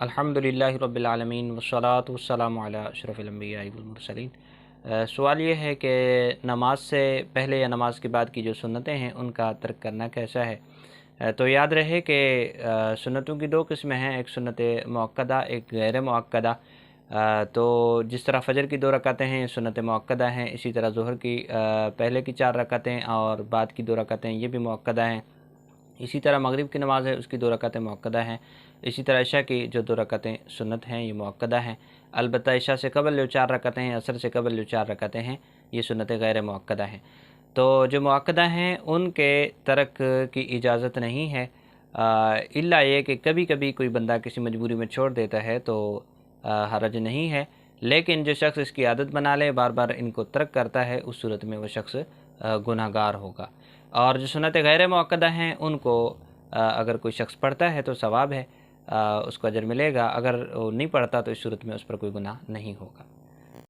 अल्हम्दुलिल्लाहि रब्बिल आलमीन वस्सलातु वस्सलामु अला अशरफिल अंबिया वल मुरसलीन। सवाल ये है कि नमाज से पहले या नमाज के बाद की जो सुन्नतें हैं उनका तर्क करना कैसा है। तो याद रहे कि सुन्नतों की दो किस्में हैं, एक सुन्नत मुअक्कदा, एक गैर मुअक्कदा। तो जिस तरह फ़जर की 2 रकातें हैं सुन्नत मुअक्कदा हैं, इसी तरह ज़ुहर की पहले की 4 रकातें और बाद की 2 रकातें ये भी मुअक्कदा हैं। इसी तरह मगरिब की नमाज़ है, उसकी 2 रकातें मुअक्कदा हैं। इसी तरह इशा की जो 2 रकातें सुन्नत हैं ये मुअक्कदा हैं। अलबत्ता इशा से कबल जो 4 रकातें हैं, असर से कबल जो 4 रकातें हैं, ये सुन्नत गैर मुअक्कदा हैं। तो जो मुअक्कदा हैं उनके तर्क की इजाज़त नहीं है, इल्ला ये कि कभी कभी कोई बंदा किसी मजबूरी में छोड़ देता है तो हरज नहीं है। लेकिन जो शख्स इसकी आदत बना ले, बार बार इनको तर्क करता है, उस सूरत में वो शख्स गुनहगार होगा। और जो सुन्नत गैर मुअक्कदा हैं उनको अगर कोई शख्स पढ़ता है तो सवाब है, उसको अजर मिलेगा। अगर वो नहीं पढ़ता तो इस सूरत में उस पर कोई गुनाह नहीं होगा।